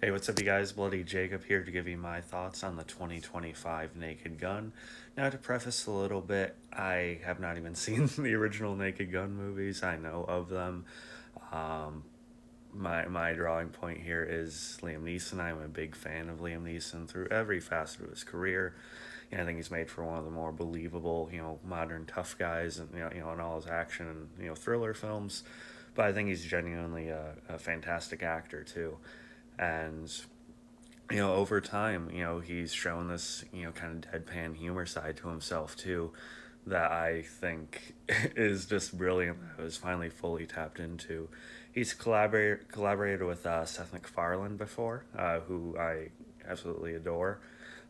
Hey, what's up, you guys? Bloody Jacob here to give you my thoughts on the 2025 Naked Gun. Now, to preface a little bit, I have not even seen the original Naked Gun movies. I know of them. Um, my drawing point here is Liam Neeson. I'm a big fan of Liam Neeson through every facet of his career. And I think he's made for one of the more believable, modern tough guys, and in all his action and thriller films. But I think he's genuinely a fantastic actor too, and over time, he's shown this, kind of deadpan humor side to himself too, that I think is just brilliant. That was finally fully tapped into. He's collaborated with Seth MacFarlane before, who I absolutely adore.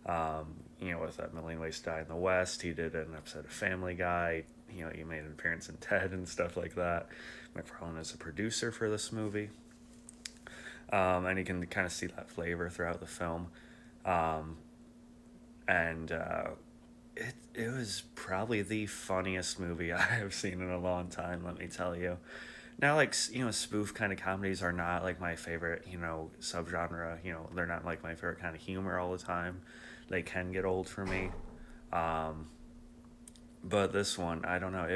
With A Million Ways to Die in the West, he did an episode of Family Guy. He made an appearance in Ted and stuff like that. MacFarlane is a producer for this movie, and you can kind of see that flavor throughout the film. Um, and it was probably the funniest movie I have seen in a long time. Let me tell you. Now, like, spoof kind of comedies are not like my favorite, subgenre. They're not like my favorite kind of humor all the time. They can get old for me. Um, but this one, I don't know.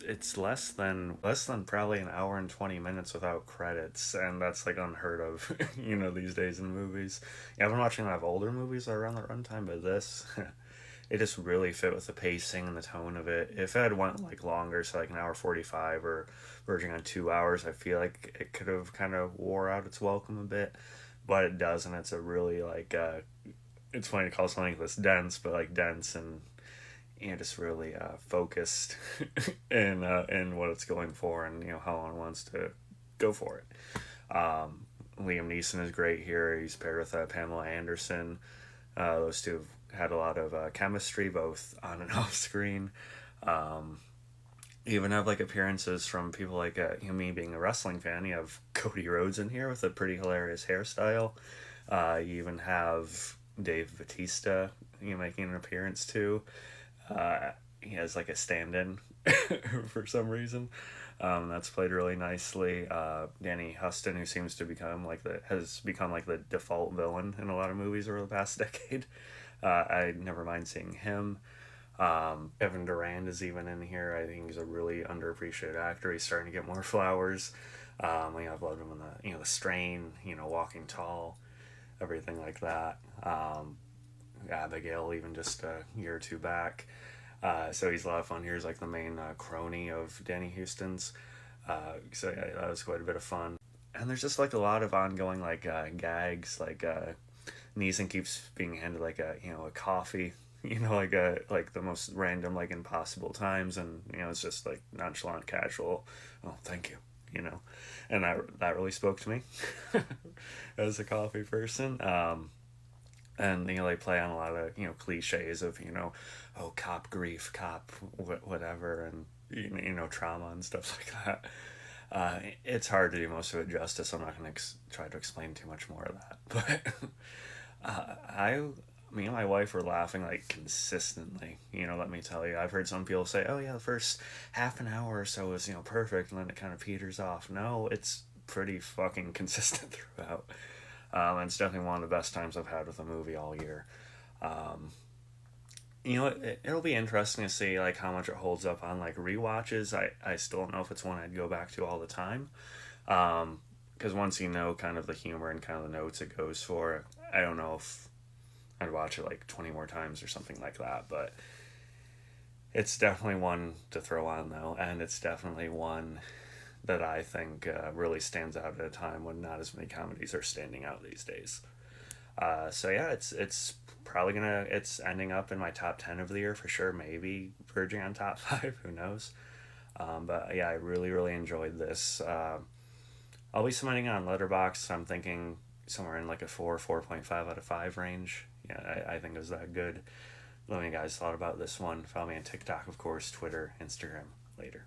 It's less than probably an hour and 20 minutes without credits, and that's like unheard of, these days in movies. Yeah, I've been watching a lot of older movies that are around the runtime, but this, it just really fit with the pacing and the tone of it. If it had went like longer, so like an hour 45 or verging on 2 hours, I feel like it could have kind of wore out its welcome a bit, but it doesn't. It's a really like it's funny to call something this dense, but like dense and just really focused in what it's going for, and how long it wants to go for it. Liam Neeson is great here. He's paired with Pamela Anderson. Those two have had a lot of chemistry, both on and off screen. Um, you even have like appearances from people like me being a wrestling fan. You have Cody Rhodes in here with a pretty hilarious hairstyle. You even have Dave Batista, making an appearance too. He has like a stand-in for some reason. That's played really nicely. Danny Huston, who seems to has become like the default villain in a lot of movies over the past decade. I never mind seeing him. Evan Durand is even in here. I think he's a really underappreciated actor. He's starting to get more flowers. I've loved him in the Strain, Walking Tall, everything like that. Abigail, even just a year or two back. So he's a lot of fun here. He's like the main crony of Danny Houston's. So yeah, that was quite a bit of fun. And there's just like a lot of ongoing like gags. Like Neeson keeps being handed like a coffee. Like the most random like impossible times, and it's just like nonchalant, casual. Oh, thank you. And that really spoke to me as a coffee person. And they play on a lot of cliches of oh, cop grief, cop whatever, and trauma and stuff like that. It's hard to do most of it justice. I'm not going to try to explain too much more of that, but I me and my wife were laughing like consistently. Let me tell you, I've heard some people say, oh yeah, the first half an hour or so is perfect, and then it kind of peters off. No, it's pretty fucking consistent throughout. And it's definitely one of the best times I've had with a movie all year. Um, it'll be interesting to see like how much it holds up on like rewatches. I still don't know if it's one I'd go back to all the time. Because once kind of the humor and kind of the notes it goes for, I don't know if I'd watch it like 20 more times or something like that. But it's definitely one to throw on though, and it's definitely one that I think really stands out at a time when not as many comedies are standing out these days. So yeah, it's probably it's ending up in my top 10 of the year for sure. Maybe verging on top 5. Who knows? But yeah, I really really enjoyed this. I'll be submitting it on Letterboxd. I'm thinking somewhere in like a 4.5 out of 5 range. Yeah, I think it was that good. Let me know what you guys thought about this one. Follow me on TikTok, of course, Twitter, Instagram. Later.